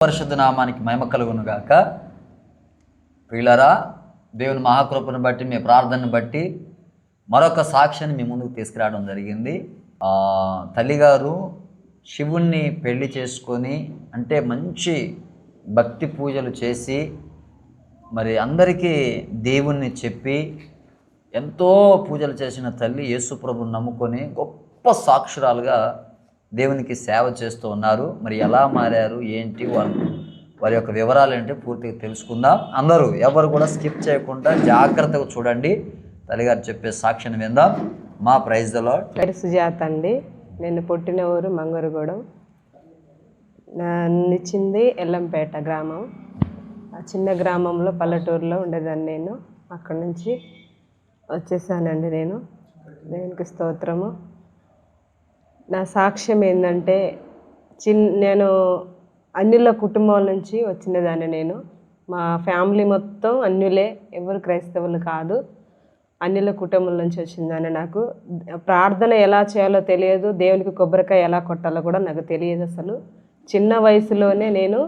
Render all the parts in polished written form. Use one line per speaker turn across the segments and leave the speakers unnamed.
పరిశుద్ధ నామానికి మహిమ కలుగును గాక. ప్రియులారా, దేవుని మహాకృపను బట్టి, మీ ప్రార్థనను బట్టి మరొక సాక్ష్యాన్ని మీ ముందుకు తీసుకురావడం జరిగింది. తల్లిగారు శివుణ్ణి పెళ్లి చేసుకొని, అంటే మంచి భక్తి పూజలు చేసి, మరి అందరికీ దేవుణ్ణి చెప్పి ఎంతో పూజలు చేసిన తల్లి యేసు ప్రభువుని నమ్ముకొని గొప్ప సాక్షురాలుగా దేవునికి సేవ చేస్తూ ఉన్నారు. మరి ఎలా మారారు, ఏంటి, వారి యొక్క వివరాలు ఏంటి పూర్తిగా తెలుసుకుందాం. అందరూ ఎవరు కూడా స్కిప్ చేయకుండా జాగ్రత్తగా చూడండి. తల్లిగారు చెప్పే సాక్ష్యాన్ని విందాం. మా ప్రైజ్ ద లార్డ్.
పేరు సుజాత అండి. నేను పుట్టిన ఊరు మంగరగూడెం, నిచ్చింది ఎల్లంపేట గ్రామం. ఆ చిన్న గ్రామంలో పల్లెటూరులో ఉండేదాన్ని నేను. అక్కడి నుంచి వచ్చేసానండి నేను. దేవునికి స్తోత్రము. నా సాక్ష్యం ఏంటంటే, నేను అన్యుల కుటుంబం నుంచి వచ్చినదాన్ని. నేను మా ఫ్యామిలీ మొత్తం అన్యులే, ఎవరు క్రైస్తవులు కాదు, అన్యుల కుటుంబం నుంచి వచ్చిందని. నాకు ప్రార్థన ఎలా చేయాలో తెలియదు, దేవునికి కొబ్బరికాయ ఎలా కొట్టాలో కూడా నాకు తెలియదు అసలు. చిన్న వయసులోనే నేను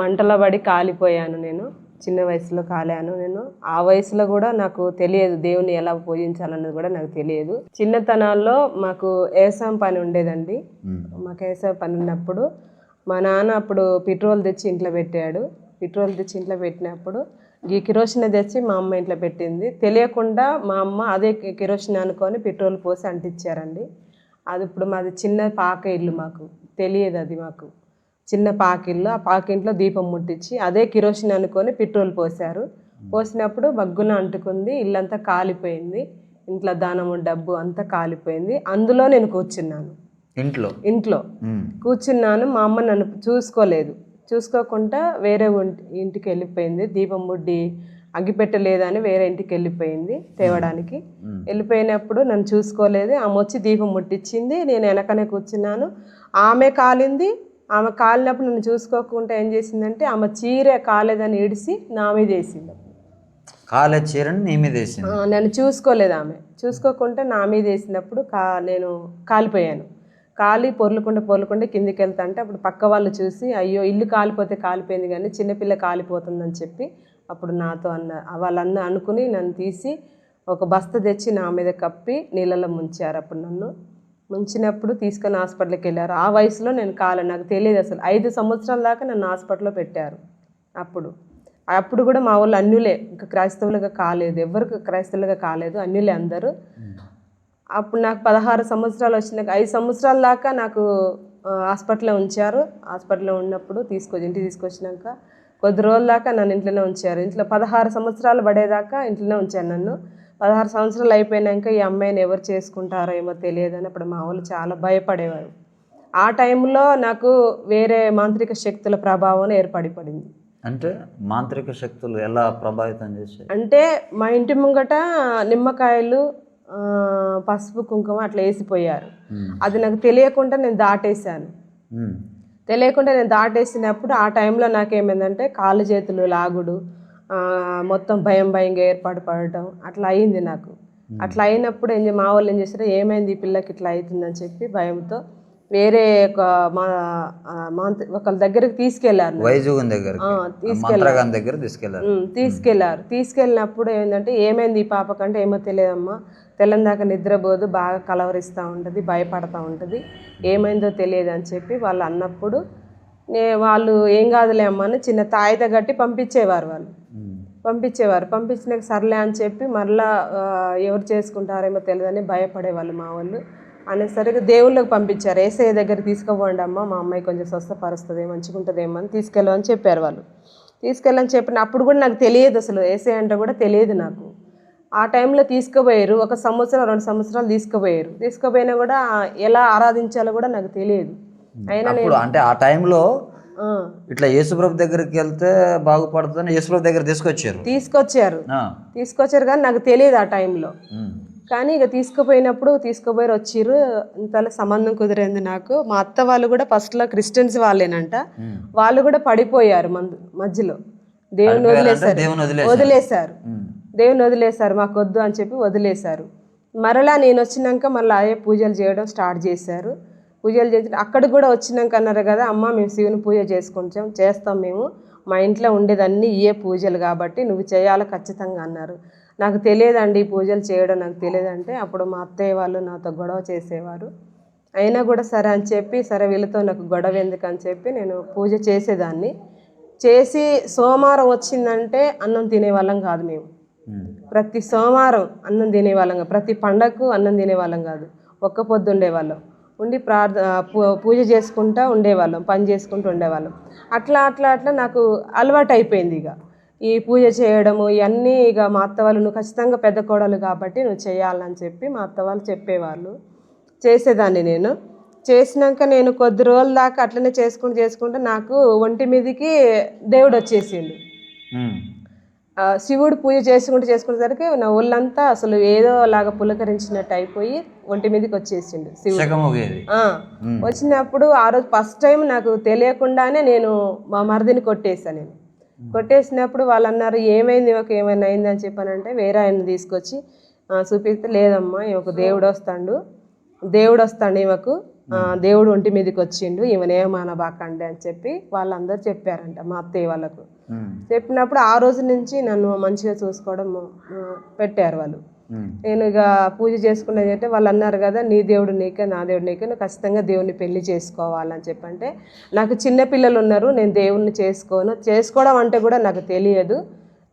మంటల పడి కాలిపోయాను. నేను చిన్న వయసులో కాలాను. నేను ఆ వయసులో కూడా నాకు తెలియదు దేవుని ఎలా పూజించాలన్నది కూడా నాకు తెలియదు. చిన్నతనాల్లో మాకు వ్యవసాయం పని ఉండేదండి. మాకు వ్యవసాయం పని ఉన్నప్పుడు మా నాన్న అప్పుడు పెట్రోల్ తెచ్చి ఇంట్లో పెట్టాడు. పెట్రోల్ తెచ్చి ఇంట్లో పెట్టినప్పుడు ఈ కిరోసిన్ తెచ్చి మా అమ్మ ఇంట్లో పెట్టింది. తెలియకుండా మా అమ్మ అదే కిరోసిన్ అనుకొని పెట్రోల్ పోసి అంటించారండి. అది ఇప్పుడు మాది చిన్న పాక ఇల్లు, మాకు తెలియదు అది. మాకు చిన్న పాకిళ్ళు, ఆ పాకింట్లో దీపం ముట్టించి అదే కిరోసిన్ అనుకొని పెట్రోల్ పోసారు. పోసినప్పుడు మగ్గున అంటుకుంది, ఇల్లంతా కాలిపోయింది. ఇంట్లో దానము డబ్బు అంతా కాలిపోయింది. అందులో నేను కూర్చున్నాను, ఇంట్లో కూర్చున్నాను. మా అమ్మ నన్ను చూసుకోలేదు, చూసుకోకుండా వేరే ఇంటికి వెళ్ళిపోయింది. దీపం ముడ్డి అగ్గిపెట్టలేదని వేరే ఇంటికి వెళ్ళిపోయింది తేవడానికి. వెళ్ళిపోయినప్పుడు నన్ను చూసుకోలేదు. ఆమె వచ్చి దీపం ముట్టించింది, నేను వెనకనే కూర్చున్నాను. ఆమె కాలింది. ఆమె కాలినప్పుడు నన్ను చూసుకోకుండా ఏం చేసిందంటే, ఆమె చీర కాలేదని ఏడిసి నా మీద వేసింది.
కాలే చీరని నీ మీద వేసింది.
నన్ను చూసుకోలేదు. ఆమె చూసుకోకుండా నా మీద వేసినప్పుడు నేను కాలిపోయాను. కాలి పొర్లుకుంటే కిందికి వెళ్తా అంటే, అప్పుడు పక్క వాళ్ళు చూసి, అయ్యో ఇల్లు కాలిపోతే కాలిపోయింది కానీ చిన్నపిల్ల కాలిపోతుందని చెప్పి అప్పుడు నాతో వాళ్ళన్న అనుకుని నన్ను తీసి ఒక బస్తా తెచ్చి నా మీద కప్పి నీళ్ళలో ముంచారు. అప్పుడు నన్ను ముంచినప్పుడు తీసుకొని హాస్పిటల్కి వెళ్ళారు. ఆ వయసులో నేను నాకు తెలియదు అసలు. 5 సంవత్సరాల దాకా నన్ను హాస్పిటల్లో పెట్టారు. అప్పుడు కూడా మా వాళ్ళు అన్యులే, ఇంకా క్రైస్తవులుగా కాలేదు, ఎవరికి క్రైస్తవులుగా కాలేదు, అన్యులే అందరూ. అప్పుడు నాకు 16 సంవత్సరాలు వచ్చినాక 5 సంవత్సరాల దాకా నాకు హాస్పిటల్లో ఉంచారు. హాస్పిటల్లో ఉన్నప్పుడు ఇంటికి తీసుకొచ్చినాక కొద్ది రోజుల దాకా నన్ను ఇంట్లోనే ఉంచారు. ఇంట్లో 16 సంవత్సరాలు పడేదాకా ఇంట్లోనే ఉంచాను నన్ను. 16 సంవత్సరాలు అయిపోయినాక ఈ అమ్మాయిని ఎవరు చేసుకుంటారో ఏమో తెలియదని అప్పుడు మా వాళ్ళు చాలా భయపడేవారు. ఆ టైంలో నాకు వేరే మాంత్రిక శక్తుల ప్రభావం ఏర్పడింది.
అంటే మాంత్రిక శక్తులు ఎలా ప్రభావితం చేశాయి
అంటే, మా ఇంటి ముంగట నిమ్మకాయలు, పసుపు, కుంకుమ అట్లా వేసిపోయారు. అది నాకు తెలియకుండా నేను దాటేశాను. తెలియకుండా నేను దాటేసినప్పుడు ఆ టైంలో నాకేమైందంటే కాళ్ళు చేతులు లాగుడు, మొత్తం భయంగా ఏర్పడటం అట్లా అయింది నాకు. అట్లా అయినప్పుడు మా వాళ్ళు ఏం చేశారు, ఏమైంది ఈ పిల్లకి ఇట్లా అవుతుందని చెప్పి భయంతో వేరే ఒకళ్ళ దగ్గరికి తీసుకెళ్లారు. తీసుకెళ్ళినప్పుడు ఏంటంటే, ఏమైంది ఈ పాపకంటే, ఏమో తెలియదమ్మా, తెల్లందాకా నిద్రపోదు, బాగా కలవరిస్తూ ఉంటుంది, భయపడతా ఉంటుంది, ఏమైందో తెలియదు అని చెప్పి వాళ్ళు అన్నప్పుడు వాళ్ళు ఏం కాదులే అమ్మ అని చిన్న తాయిత కట్టి పంపించేవారు. పంపించినాక సర్లే అని చెప్పి మరలా ఎవరు చేసుకుంటారేమో తెలియదని భయపడేవాళ్ళు మా వాళ్ళు. అనేసరికి దేవుళ్ళకి పంపించారు. ఏసయ్య దగ్గర తీసుకుపోండి అమ్మ, మా అమ్మాయి కొంచెం స్వస్థపరుస్తుంది, మంచిగుంటుందేమో అని తీసుకెళ్ళమని చెప్పారు వాళ్ళు. తీసుకెళ్ళని చెప్పిన అప్పుడు కూడా నాకు తెలియదు అసలు, ఏసయ్య అంటే కూడా తెలియదు నాకు. ఆ టైంలో తీసుకుపోయారు. 1 సంవత్సరం 2 సంవత్సరాలు తీసుకుపోయినా కూడా ఎలా ఆరాధించాలో కూడా నాకు తెలియదు. అయినా
అంటే ఆ టైంలో ఇట్లా యేసుప్రభు దగ్గరికి వెళ్తే బాగుపడుతుందని యేసుప్రభు దగ్గర
తీసుకొచ్చారు కానీ నాకు తెలియదు ఆ టైంలో. కానీ ఇక తీసుకుపోయారు, ఇంతలో సంబంధం కుదిరింది నాకు. మా అత్త వాళ్ళు కూడా ఫస్ట్లో క్రిస్టియన్స్ వాళ్ళేనంట. వాళ్ళు కూడా పడిపోయారు మధ్యలో. దేవుని వదిలేశారు, మాకు వద్దు అని చెప్పి వదిలేశారు. మరలా నేను వచ్చినాక మళ్ళీ అదే పూజలు చేయడం స్టార్ట్ చేశారు. పూజలు చేసి అక్కడికి కూడా వచ్చినాక అన్నారు కదా, అమ్మ మేము శివుని పూజ చేస్తాం మేము, మా ఇంట్లో ఉండేదన్నీ ఇయే పూజలు కాబట్టి నువ్వు చేయాలి ఖచ్చితంగా అన్నారు. నాకు తెలియదండి ఈ పూజలు చేయడం నాకు తెలియదంటే అప్పుడు మా అత్తయ్య వాళ్ళు నాతో గొడవ చేసేవారు. అయినా కూడా సరే అని చెప్పి, సరే వీళ్ళతో నాకు గొడవ ఎందుకని చెప్పి నేను పూజ చేసేదాన్ని. చేసి సోమవారం వచ్చిందంటే అన్నం తినేవాళ్ళం కాదు మేము. ప్రతి సోమవారం అన్నం తినేవాళ్ళం కాదు, ప్రతి పండగకు అన్నం తినేవాళ్ళం కాదు, ఒక్క పొద్దు ఉండేవాళ్ళం. ఉండి పూజ చేసుకుంటూ ఉండేవాళ్ళం, పని చేసుకుంటూ ఉండేవాళ్ళం. అట్లా అట్లా అట్లా నాకు అలవాటు అయిపోయింది. ఇక ఈ పూజ చేయడము ఇవన్నీ ఇక మా అత్త వాళ్ళు, నువ్వు ఖచ్చితంగా పెద్ద కోడలు కాబట్టి నువ్వు చేయాలని చెప్పి మా అత్త వాళ్ళు చెప్పేవాళ్ళు. చేసేదాన్ని నేను. చేసినాక నేను కొద్ది రోజుల దాకా అట్లనే చేసుకుంటూ నాకు ఒంటి మీదకి దేవుడు వచ్చేసిండు. శివుడు పూజ చేసుకునేసరికి నా ఒళ్ళంతా అసలు ఏదో లాగా పులకరించినట్టు అయిపోయి ఒంటి మీదకి వచ్చేసిండు శివుడు. వచ్చినప్పుడు ఆ రోజు ఫస్ట్ టైం నాకు తెలియకుండానే నేను మా మరిదిని కొట్టేసాను. నేను కొట్టేసినప్పుడు వాళ్ళు అన్నారు, ఏమైంది ఇవకు, ఏమైనా అయిందని చెప్పానంటే వేరే ఆయన తీసుకొచ్చి చూపిస్తే, లేదమ్మా ఈమెకు దేవుడు వస్తాడు ఈమెకు, దేవుడు ఒంటి మీదకి వచ్చిండు, ఈమెనేమనబాకండి అని చెప్పి వాళ్ళందరూ చెప్పారంట మా అత్తయ్య వాళ్ళకు. చెప్పినప్పుడు ఆ రోజు నుంచి నన్ను మంచిగా చూసుకోవడం పెట్టారు వాళ్ళు. నేను ఇక పూజ చేసుకునేది అంటే వాళ్ళు అన్నారు కదా, నీ దేవుడు నీకే నా దేవుడు నీకే, నువ్వు ఖచ్చితంగా దేవుడిని పెళ్లి చేసుకోవాలని చెప్పంటే, నాకు చిన్నపిల్లలు ఉన్నారు, నేను దేవుడిని చేసుకోవడం అంటే కూడా నాకు తెలియదు,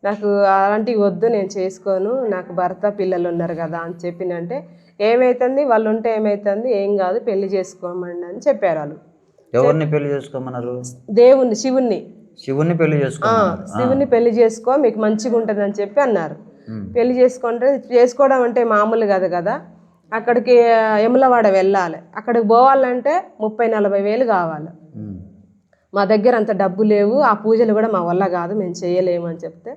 నాకు అలాంటివి వద్దు, నేను చేసుకోను, నాకు భర్త పిల్లలు ఉన్నారు కదా అని చెప్పినంటే, ఏమవుతుంది వాళ్ళు ఉంటే ఏమవుతుంది, ఏం కాదు పెళ్లి చేసుకోమండి అని చెప్పారు వాళ్ళు.
ఎవరిని పెళ్లి చేసుకోమన్నారు?
శివుణ్ణి పెళ్లి చేసుకో, మీకు మంచిగా ఉంటుంది అని చెప్పి అన్నారు. పెళ్లి చేసుకోవడం అంటే మామూలు కదా, అక్కడికి యములవాడ వెళ్ళాలి, అక్కడికి పోవాలంటే 30-40 వేలు కావాలి. మా దగ్గర అంత డబ్బు లేవు, ఆ పూజలు కూడా మా వల్ల కాదు, మేము చేయలేము అని చెప్తే,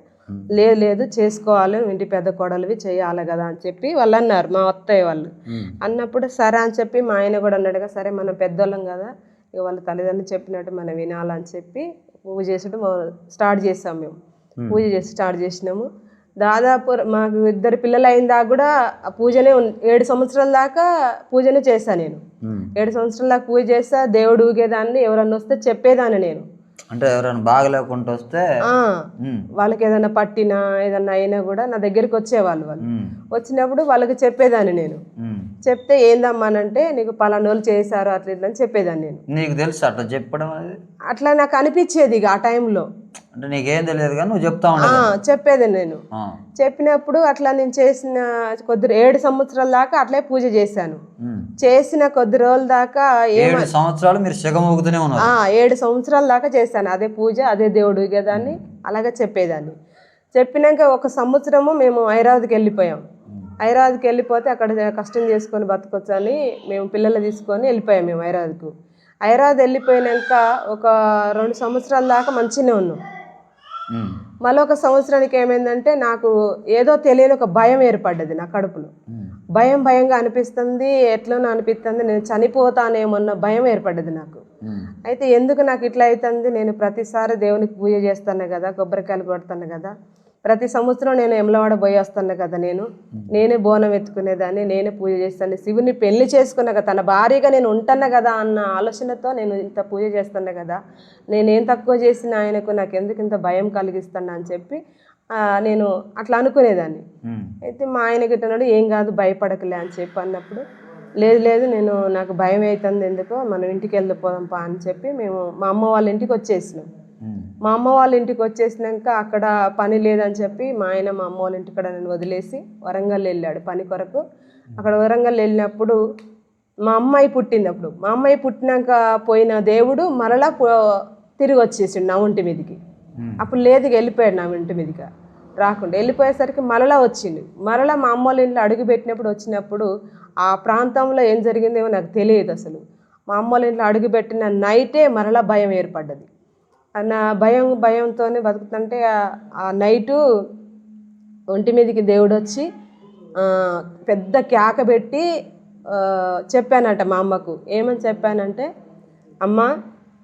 లేదు చేసుకోవాలి, ఇంటి పెద్ద కోడలివి చేయాలి కదా అని చెప్పి వాళ్ళు అన్నారు మా అత్తయ్య వాళ్ళు. అన్నప్పుడు సరే అని చెప్పి మా ఆయన కూడా అన్నాడుగా, సరే మనం పెద్దోళ్ళం కదా, ఇక వాళ్ళ తల్లిదండ్రులు చెప్పినట్టు మనం వినాలని చెప్పి పూజ చేసడం స్టార్ట్ చేసాం. మేము పూజ స్టార్ట్ చేసినాము. దాదాపు మాకు 2 పిల్లలు అయిన దాకా కూడా ఆ పూజనే 7 సంవత్సరాల దాకా పూజనే చేశాను నేను. 7 సంవత్సరాల దాకా పూజ చేస్తా, దేవుడు ఊగేదాన్ని, ఎవరన్నా వస్తే చెప్పేదాన్ని నేను.
అంటే ఎవరైనా బాగలేకుండా వస్తే
వాళ్ళకి ఏదైనా పట్టినా ఏదన్నా అయినా కూడా నా దగ్గరికి వచ్చేవాళ్ళు. వాళ్ళు వచ్చినప్పుడు వాళ్ళకి చెప్పేదాన్ని నేను. చెప్తే ఏందమ్మానంటే, నీకు పలానోళ్ళు చేశారు అట్లా ఇట్లా అని చెప్పేదాన్ని నేను.
నీకు తెలుసు అట్లా చెప్పడం?
అట్లా నాకు అనిపించేది ఇక ఆ టైంలో.
అంటే నీకేం తెలియదు కానీ నువ్వు చెప్తా
చెప్పేది నేను. చెప్పినప్పుడు అట్లా నేను చేసిన 7 సంవత్సరాల దాకా అట్లే పూజ చేశాను. చేసిన కొద్ది రోజుల దాకా
7 సంవత్సరాలు మీరు శిగమూగుతూనే ఉన్నారు? 7
సంవత్సరాల దాకా చేశాను అదే పూజ, అదే దేవుడు ఊగేదాన్ని, అలాగే చెప్పేదాన్ని. చెప్పినాక 1 సంవత్సరము మేము హైదరాబాద్కి వెళ్ళిపోయాం. హైదరాబాద్కి వెళ్ళిపోతే అక్కడ కష్టం చేసుకొని బతకొచ్చు అని మేము పిల్లలు తీసుకొని వెళ్ళిపోయాం మేము హైదరాబాద్కు. హైదరాబాద్ వెళ్ళిపోయినాక ఒక 2 సంవత్సరాల దాకా మంచిగానే ఉన్నాం. మళ్ళీ 1 సంవత్సరానికి ఏమైందంటే, నాకు ఏదో తెలియని ఒక భయం ఏర్పడ్డది నా కడుపులో. భయంగా అనిపిస్తుంది, ఎట్లనో అనిపిస్తుంది, నేను చనిపోతానేమన్న భయం ఏర్పడ్డది నాకు. అయితే ఎందుకు నాకు ఇట్లా అవుతుంది, నేను ప్రతిసారి దేవునికి పూజ చేస్తాను కదా, కొబ్బరికాయలు కొడతాను కదా, ప్రతి సంవత్సరం నేను యములవాడ పోయి వస్తాను కదా, నేనే బోనం ఎత్తుకునేదాన్ని, నేనే పూజ చేస్తాను, శివుని పెళ్లి చేసుకున్నా, తన భార్యగా నేను ఉంటాను కదా అన్న ఆలోచనతో నేను ఇంత పూజ చేస్తాను కదా, నేనేం తక్కువ చేసిన ఆయనకు నాకు ఎందుకు ఇంత భయం కలిగిస్తాను అని చెప్పి నేను అట్లా అనుకునేదాన్ని. అయితే మా ఆయన గిట్టన్నాడు, ఏం కాదు భయపడకలే అని చెప్పి అన్నప్పుడు, లేదు నాకు భయం అవుతుంది, ఎందుకో మనం ఇంటికి వెళ్ళిపోదాంపా అని చెప్పి మేము మా అమ్మ వాళ్ళ ఇంటికి వచ్చేసినాం. మా అమ్మ వాళ్ళ ఇంటికి వచ్చేసినాక అక్కడ పని లేదని చెప్పి మా ఆయన మా అమ్మ వాళ్ళ ఇంటికాడ నన్ను వదిలేసి వరంగల్ వెళ్ళాడు పని కొరకు. అక్కడ వరంగల్ వెళ్ళినప్పుడు మా అమ్మాయి పుట్టింది. అప్పుడు మా అమ్మాయి పుట్టినాక పోయిన దేవుడు మరలా తిరిగి వచ్చేసిండు నా ఒంటి మీదకి. అప్పుడు లేదు వెళ్ళిపోయాడు నా ఒంటి మీదకి, రాకుండా వెళ్ళిపోయేసరికి మరలా వచ్చిండు. మరలా మా అమ్మ వాళ్ళ ఇంట్లో అడుగు వచ్చినప్పుడు ఆ ప్రాంతంలో ఏం జరిగిందేమో నాకు తెలియదు అసలు. మా అమ్మ వాళ్ళ ఇంట్లో అడుగుపెట్టిన నైటే మరలా భయం ఏర్పడ్డది. నా భయంతోనే బతుకుతుంటే ఆ నైటు ఒంటి మీదకి దేవుడు వచ్చి పెద్ద కేక పెట్టి చెప్పానంట మా అమ్మకు. ఏమని చెప్పానంటే, అమ్మ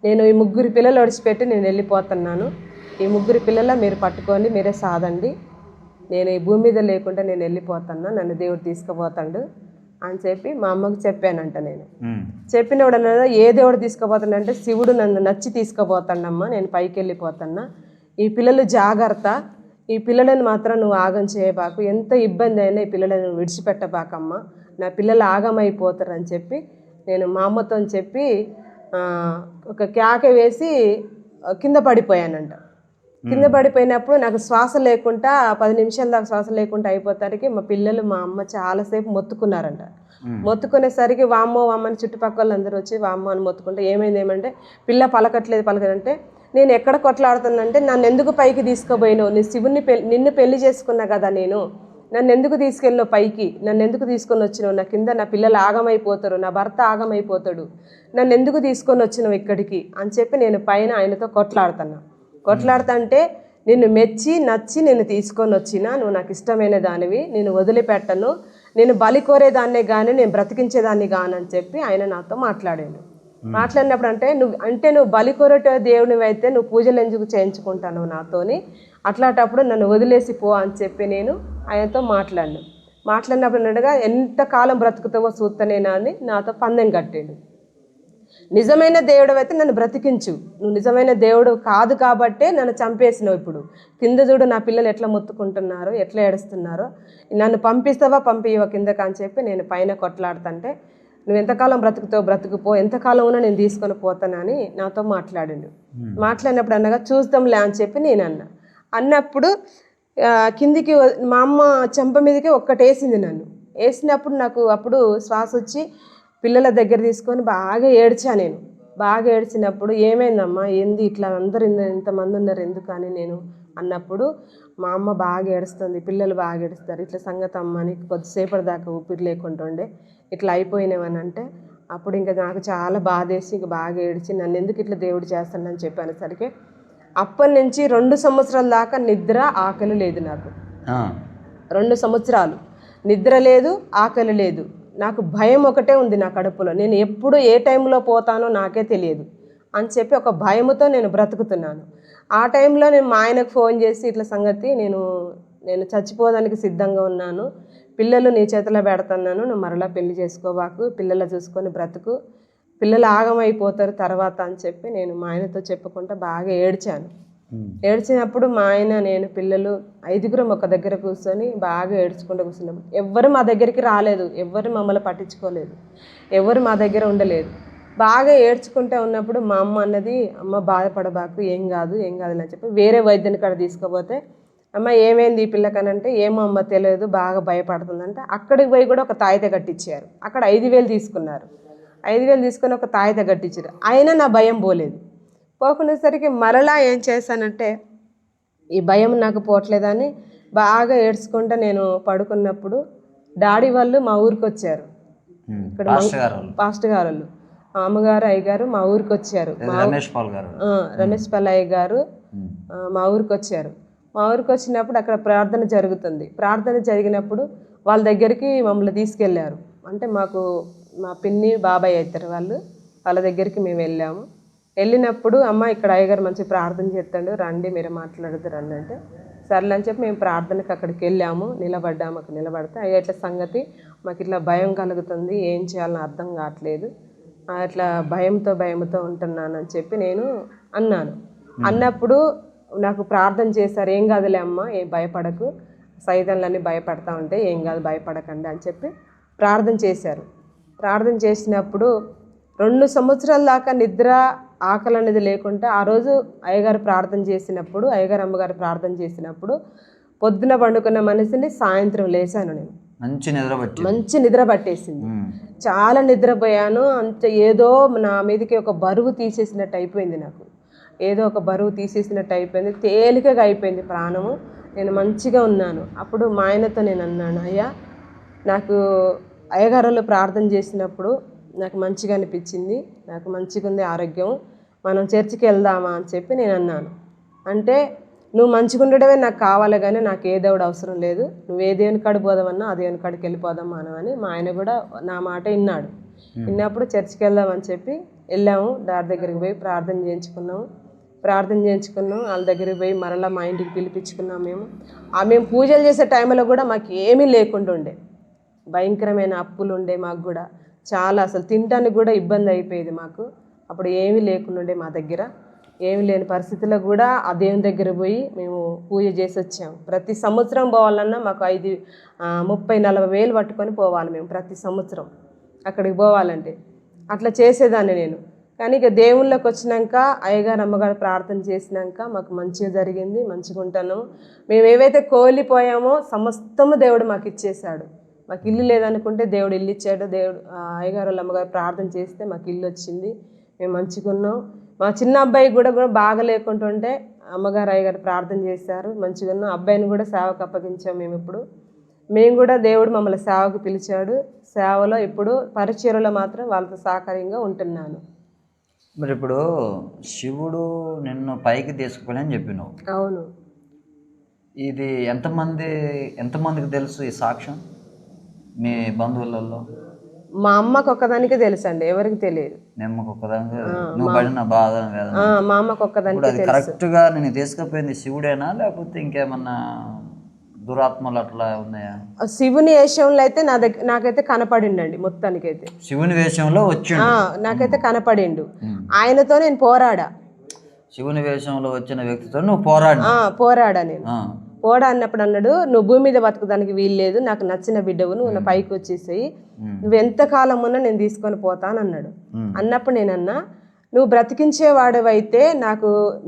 నేను ఈ 3 పిల్లలు ఒడిచిపెట్టి నేను వెళ్ళిపోతున్నాను, ఈ 3 పిల్లల మీరు పట్టుకొని మీరే సాదండి, నేను ఈ భూమి మీద లేకుండా నేను వెళ్ళిపోతున్నా, నన్ను దేవుడు తీసుకుపోతాడు అని చెప్పి మా అమ్మకి చెప్పానంట నేను. చెప్పినప్పుడు అన్నదా ఏ దేవుడు తీసుకుపోతానంటే శివుడు నన్ను నచ్చి తీసుకుపోతాడమ్మా, నేను పైకి వెళ్ళిపోతున్నా, ఈ పిల్లలు జాగ్రత్త, ఈ పిల్లలను మాత్రం నువ్వు ఆగం చేయబాకు, ఎంత ఇబ్బంది అయినా ఈ పిల్లలను విడిచిపెట్టబాకమ్మా, నా పిల్లలు ఆగమైపోతారని చెప్పి నేను మా అమ్మతో చెప్పి ఒక కేక వేసి కింద పడిపోయానంట. కింద పడిపోయినప్పుడు నాకు శ్వాస లేకుండా 10 నిమిషాల దాకా శ్వాస లేకుండా అయిపోతానికి మా పిల్లలు మా అమ్మ చాలాసేపు మొత్తుకున్నారంట. మొత్తుకునేసరికి వామ్మో వామ్మని చుట్టుపక్కల అందరూ వచ్చి వామ్మో అని మొత్తుకుంటే ఏమంటే పిల్ల పలకట్లేదంటే నేను ఎక్కడ కొట్లాడుతానంటే నన్ను ఎందుకు పైకి తీసుకుపోయినావు, నీ శివుని నిన్ను పెళ్లి చేసుకున్నా కదా నేను, నన్ను ఎందుకు తీసుకెళ్ళినావు పైకి, నన్ను ఎందుకు తీసుకొని వచ్చినావు, నా కింద నా పిల్లలు ఆగమైపోతారు, నా భర్త ఆగమైపోతాడు, నన్ను ఎందుకు తీసుకొని వచ్చినావు ఇక్కడికి అని చెప్పి నేను పైన ఆయనతో కొట్లాడుతుంటే నిన్ను మెచ్చి నచ్చి నేను తీసుకొని వచ్చినా, నువ్వు నాకు ఇష్టమైన దానివి, నేను వదిలిపెట్టను, నేను బలి కోరేదాన్నే కానీ నేను బ్రతికించేదాన్ని కానని చెప్పి ఆయన నాతో మాట్లాడాడు. మాట్లాడినప్పుడు నువ్వు బలి కోరేట దేవునివి అయితే నువ్వు పూజలు ఎందుకు చేయించుకుంటాను నాతోని, అట్లాంటప్పుడు నన్ను వదిలేసి పో అని చెప్పి నేను ఆయనతో మాట్లాడినప్పుడు అన్నట్టుగా ఎంతకాలం బ్రతుకుతావో చూస్తనేనా అని నాతో పందెం కట్టాడు. నిజమైన దేవుడు అయితే నన్ను బ్రతికించు, నువ్వు నిజమైన దేవుడు కాదు కాబట్టే నన్ను చంపేసినావు, ఇప్పుడు కింద చూడు నా పిల్లలు ఎట్లా మొత్తుకుంటున్నారో ఎట్లా ఏడుస్తున్నారో, నన్ను పంపిస్తావా పంపివా కిందకి అని చెప్పి నేను పైన కొట్లాడుతుంటే నువ్వు ఎంతకాలం బ్రతుకుతావు బ్రతుకుపో, ఎంతకాలం ఉన్నా నేను తీసుకొని పోతానని నాతో మాట్లాడినప్పుడు అన్నగా చూద్దాంలే అని చెప్పి నేను అన్నప్పుడు కిందికి మా అమ్మ చెంప మీదకి ఒక్కటేసింది, నన్ను వేసినప్పుడు నాకు అప్పుడు శ్వాస వచ్చి పిల్లల దగ్గర తీసుకొని బాగా ఏడ్చా. నేను బాగా ఏడ్చినప్పుడు ఏమైందమ్మా ఏంది ఇట్లా అందరు ఇంతమంది ఉన్నారు ఎందుకు అని నేను అన్నప్పుడు మా అమ్మ బాగా ఏడుస్తుంది, పిల్లలు బాగా ఏడుస్తారు, ఇట్లా సంగతి అమ్మ అని కొద్దిసేపటి దాకా ఊపిరి లేకుండా ఉండే ఇట్లా అయిపోయినావని అంటే అప్పుడు ఇంకా నాకు చాలా బాధేసి ఇంక బాగా ఏడ్చి నన్ను ఎందుకు ఇట్లా దేవుడు చేస్తాడని చెప్పేసరికి అప్పటి నుంచి 2 సంవత్సరాల దాకా నిద్ర ఆకలి లేదు నాకు. 2 సంవత్సరాలు నిద్ర లేదు, ఆకలి లేదు, నాకు భయం ఒకటే ఉంది నా కడుపులో, నేను ఎప్పుడు ఏ టైంలో పోతానో నాకే తెలియదు అని చెప్పి ఒక భయముతో నేను బ్రతుకుతున్నాను. ఆ టైంలో నేను మా ఆయనకు ఫోన్ చేసి ఇట్లా సంగతి నేను చచ్చిపోవడానికి సిద్ధంగా ఉన్నాను, పిల్లలు నీ చేతిలో పెడుతున్నాను, నువ్వు మరలా పెళ్లి చేసుకోబాకు, పిల్లలు చూసుకొని బ్రతుకు, పిల్లలు ఆగమైపోతారు తర్వాత అని చెప్పి నేను మా ఆయనతో చెప్పుకుంటా బాగా ఏడ్చాను. ఏడ్చినప్పుడు మా ఆయన నేను పిల్లలు 5గురం ఒక దగ్గర కూర్చొని బాగా ఏడ్చుకుంటూ కూర్చున్నాం. ఎవ్వరు మా దగ్గరికి రాలేదు, ఎవ్వరు మమ్మల్ని పట్టించుకోలేదు, ఎవరు మా దగ్గర ఉండలేదు. బాగా ఏడ్చుకుంటూ ఉన్నప్పుడు మా అమ్మ అన్నది, అమ్మ బాధపడబాకు, ఏం కాదు అని చెప్పి వేరే వైద్యుని కాడ తీసుకుపోతే అమ్మ ఏమైంది ఈ పిల్లకనంటే ఏమో అమ్మ తెలియదు బాగా భయపడుతుందంటే అక్కడికి పోయి కూడా ఒక తాయిత కట్టించారు. అక్కడ 5,000 తీసుకున్నారు. 5,000 తీసుకొని ఒక తాయిత కట్టించారు. అయినా నా భయం పోలేదు. పోకునేసరికి మరలా ఏం చేశానంటే ఈ భయం నాకు పోవట్లేదని బాగా ఏడ్చుకుంటూ నేను పడుకున్నప్పుడు డాడీ వాళ్ళు మా ఊరికి వచ్చారు. ఇక్కడ పాస్టర్ గారు వాళ్ళు అమ్మగారు అయ్యగారు మా ఊరికి వచ్చారు. రమేష్ పాల్ అయ్య గారు మా ఊరికి వచ్చారు. మా ఊరికి వచ్చినప్పుడు అక్కడ ప్రార్థన జరుగుతుంది. ప్రార్థన జరిగినప్పుడు వాళ్ళ దగ్గరికి మమ్మల్ని తీసుకెళ్ళారు. అంటే మాకు మా పిన్ని బాబాయ్ అవుతారు వాళ్ళ దగ్గరికి మేము వెళ్ళాము. వెళ్ళినప్పుడు అమ్మ ఇక్కడ అయ్యగారు మంచి ప్రార్థన చేస్తాడు రండి మీరు మాట్లాడుతూ రండి అంటే సర్లే అని చెప్పి మేము ప్రార్థనకి అక్కడికి వెళ్ళాము. నిలబడ్డాము. అక్కడ నిలబడితే అయ్యా ఇట్లా సంగతి మాకు ఇట్లా భయం కలుగుతుంది, ఏం చేయాలని అర్థం కావట్లేదు, అట్లా భయంతో ఉంటున్నాను అని చెప్పి నేను అన్నాను. అన్నప్పుడు నాకు ప్రార్థన చేశారు. ఏం కాదులే అమ్మ, ఏం భయపడకు, సైతాన్లన్నీ భయపడతా ఉంటే ఏం కాదు భయపడకండి అని చెప్పి ప్రార్థన చేశారు. ప్రార్థన చేసినప్పుడు 2 సంవత్సరాల దాకా నిద్ర ఆకలి అనేది లేకుండా ఆ రోజు అయ్యగారు ప్రార్థన చేసినప్పుడు అయ్యగారు అమ్మగారు ప్రార్థన చేసినప్పుడు పొద్దున పండుకున్న మనిషిని సాయంత్రం లేచాను. నేను మంచి నిద్ర పట్టేసింది. చాలా నిద్రపోయాను. అంత ఏదో నా మీదకి ఒక బరువు తీసేసినట్టు అయిపోయింది. నాకు ఏదో ఒక బరువు తీసేసినట్టు అయిపోయింది. తేలికగా అయిపోయింది ప్రాణము. నేను మంచిగా ఉన్నాను. అప్పుడు మా ఆయనతో నేను అన్నాను, అయ్యా నాకు అయ్యగారులు ప్రార్థన చేసినప్పుడు నాకు మంచిగా అనిపించింది, నాకు మంచిగా ఉంది ఆరోగ్యం, మనం చర్చికి వెళ్దామా అని చెప్పి నేను అన్నాను. అంటే నువ్వు మంచిగా ఉండడమే నాకు కావాలి కానీ నాకు ఏ దేవుడు అవసరం లేదు, నువ్వు ఏ దేవుని కాడికి పోదామన్నా ఆ దేవుని కాడికి వెళ్ళిపోదాం అని మా ఆయన కూడా నా మాట విన్నాడు. విన్నప్పుడు చర్చికి వెళ్దామని చెప్పి వెళ్ళాము. దారి దగ్గరికి పోయి ప్రార్థన చేయించుకున్నాం. వాళ్ళ దగ్గరికి పోయి మరలా మా ఇంటికి పిలిపించుకున్నాం. మేము పూజలు చేసే టైంలో కూడా మాకు ఏమీ లేకుండా ఉండే, భయంకరమైన అప్పులు ఉండే మాకు కూడా చాలా, అసలు తినడానికి కూడా ఇబ్బంది అయిపోయేది మాకు. అప్పుడు ఏమీ లేకుండా మా దగ్గర, ఏమి లేని పరిస్థితుల్లో కూడా ఆ దేవుని దగ్గర పోయి మేము పూజ చేసి వచ్చాము. ప్రతి సంవత్సరం పోవాలన్నా మాకు 30-40 వేలు పట్టుకొని పోవాలి మేము ప్రతి సంవత్సరం అక్కడికి పోవాలంటే. అట్లా చేసేదాన్ని నేను. కానీ ఇక దేవుళ్ళకి వచ్చినాక అయ్యగారు అమ్మగారు ప్రార్థన చేసినాక మాకు మంచిగా జరిగింది, మంచిగా ఉంటాను. మేము ఏవైతే కోల్పోయామో సమస్తము దేవుడు మాకు ఇచ్చేశాడు. మాకు ఇల్లు లేదనుకుంటే దేవుడు ఇల్లు ఇచ్చాడు. దేవుడు అయ్యగారు వాళ్ళ అమ్మగారు ప్రార్థన చేస్తే మాకు ఇల్లు వచ్చింది, మేము మంచిగా ఉన్నాం. మా చిన్న అబ్బాయి కూడా బాగా లేకుంటుంటే అమ్మగారు అయ్యగారు ప్రార్థన చేశారు, మంచిగా ఉన్నాం. అబ్బాయిని కూడా సేవకు అప్పగించాం మేము. ఇప్పుడు మేము కూడా దేవుడు మమ్మల్ని సేవకు పిలిచాడు. సేవలో ఇప్పుడు పరిచర్యలో మాత్రం వాళ్ళతో సహకారంగా ఉంటున్నాను.
మరి ఇప్పుడు శివుడు నిన్ను పైకి తీసుకుపోయినని చెప్పినావు.
అవును.
ఇది ఎంతమందికి తెలుసు ఈ సాక్ష్యం మీ బంధువులలో?
మా అమ్మకు ఒక్కదానికే తెలుసు అండి, ఎవరికి తెలియదు.
మీ అమ్మకు ఒక్కదానికి నువ్వు పడిన బాధ వేదన?
మా అమ్మకు ఒక్కదానికే తెలుసు.
కరెక్ట్గా నేను తీసుకుపోయింది శివుడేనా లేకపోతే ఇంకేమన్నా దురాత్మలు అట్లా ఉన్నాయా?
శివుని వేషంలో అయితే నాకైతే కనపడిండండి. మొత్తానికైతే
శివుని వేషంలో వచ్చిండు,
నాకైతే కనపడిండు. ఆయనతో నేను పోరాడా.
శివుని వేషంలో వచ్చిన వ్యక్తితో నువ్వు
పోరాడా నేను. అన్నప్పుడు అన్నాడు, నువ్వు భూమి మీద బతుకుదానికి వీలు లేదు, నాకు నచ్చిన బిడ్డవు, నువ్వు నా పైకి వచ్చేసేయి, నువ్వు ఎంతకాలం ఉన్నా నేను తీసుకొని పోతాను అన్నాడు. అన్నప్పుడు నేనన్నా, నువ్వు బ్రతికించేవాడవైతే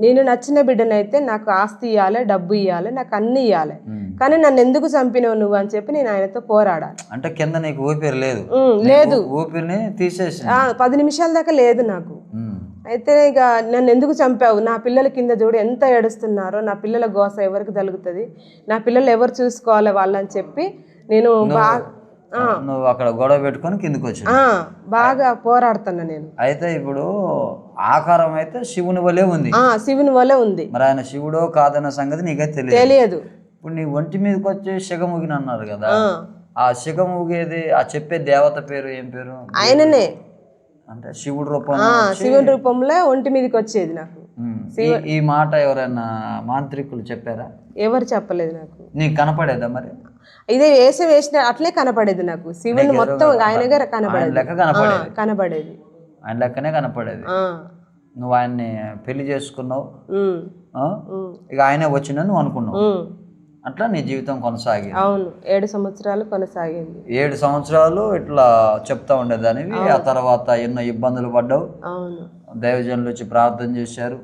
నేను నచ్చిన బిడ్డనైతే నాకు ఆస్తి ఇవ్వాలి, డబ్బు ఇవ్వాలి, నాకు అన్ని ఇవ్వాలి, కానీ నన్ను ఎందుకు చంపినావు నువ్వు అని చెప్పి నేను ఆయనతో పోరాడాలి.
అంటే కింద నీకు ఊపిరి లేదు?
లేదు,
ఊపిరిని తీసేసి
10 నిమిషాల దాకా లేదు నాకు. అయితే ఇక నన్ను ఎందుకు చంపావు, నా పిల్లల కింద చూడు ఎంత ఏడుస్తున్నారో, నా పిల్లల గోస ఎవరికి తగులుతుంది, నా పిల్లలు ఎవరు చూసుకోవాలి వాళ్ళని చెప్పి నేను
నువ్వు అక్కడ గొడవ పెట్టుకొని కిందకి వచ్చి
బాగా పోరాడుతున్నా నేను.
అయితే ఇప్పుడు ఆకారం అయితే శివుని వలే ఉంది.
శివుని వలే ఉంది.
మరి ఆయన శివుడో కాదన్న సంగతి నీకైతే
తెలియదు.
ఇప్పుడు నీ ఒంటి మీదకి వచ్చి శిఖముగిని అన్నారు కదా, ఆ శిఖముగేది ఆ చెప్పే దేవత పేరు ఏం పేరు?
ఆయననే,
అంటే శివుడు రూపం,
శివుని రూపంలో ఒంటి మీదకి వచ్చేది నాకు.
ఈ మాట ఎవరైనా మాంత్రికులు చెప్పారా?
ఎవరు చెప్పలేదు నాకు.
నీకు కనపడేదా మరి?
ఇదే వేసిన అట్లే కనపడేది నాకు. శివుని మొత్తం ఆయన గారు కనపడేది.
ఆయన లెక్కనే కనపడేది. నువ్వు ఆయన్ని పెళ్లి చేసుకున్నావు, ఇక ఆయనే వచ్చిన నువ్వు అనుకున్నావు. అట్లా నీ జీవితం కొనసాగింది.
అవును, 7 సంవత్సరాలు కొనసాగింది.
7 సంవత్సరాలు ఇట్లా చెప్తా ఉండేదానివి. ఆ తర్వాత ఎన్నో ఇబ్బందులు పడ్డావు.
అవును,
దైవజనులు వచ్చి ప్రార్థన చేశారు,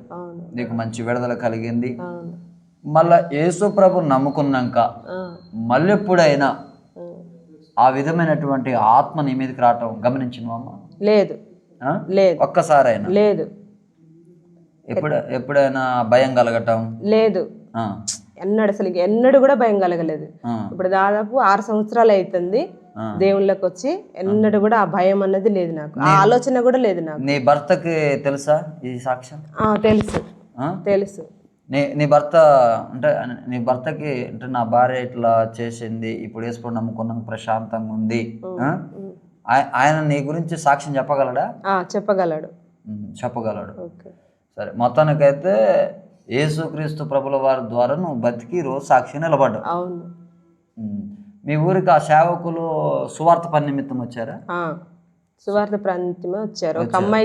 నీకు మంచి విడుదల కలిగింది. మళ్ళా యేసు ప్రభుని నమ్ముకున్నాక మళ్ళీ ఎప్పుడైనా ఆ విధమైనటువంటి ఆత్మ నీ మీదకి రావటం గమనించినవమ్మా?
లేదు.
ఒక్కసారైనా
లేదు.
ఎప్పుడైనా భయం కలగటం?
లేదు. ఎన్నడూ కూడా భయం కలగలేదు. ఇప్పుడు దాదాపు 6 సంవత్సరాలు అవుతుంది దేవుళ్ళకి వచ్చి, ఎన్నడూ కూడా ఆ భయం అన్నది లేదు నాకు, ఆ ఆలోచన కూడా లేదు నాకు.
నీ భర్తకి తెలుసా ఈ సాక్ష్యం?
తెలుసు.
నీ భర్త అంటే నీ భర్తకి అంటే నా భార్య ఇట్లా చేసింది, ఇప్పుడు వేసుకొని నమ్ముకున్నాక ప్రశాంతంగా ఉంది, ఆయన నీ గురించి సాక్ష్యం చెప్పగలడా?
చెప్పగలడు.
సరే, మొత్తానికైతే యేసుక్రీస్తు ప్రభుల వారి ద్వారా నువ్వు బతికి రోజు సాక్షి నిలబడ్డావు.
అవును.
మీ ఊరికి ఆ సేవకులు సువార్త పని నిమిత్తం వచ్చారా?
సువార్త పని నిమిత్తమే వచ్చారు. ఒక అమ్మాయి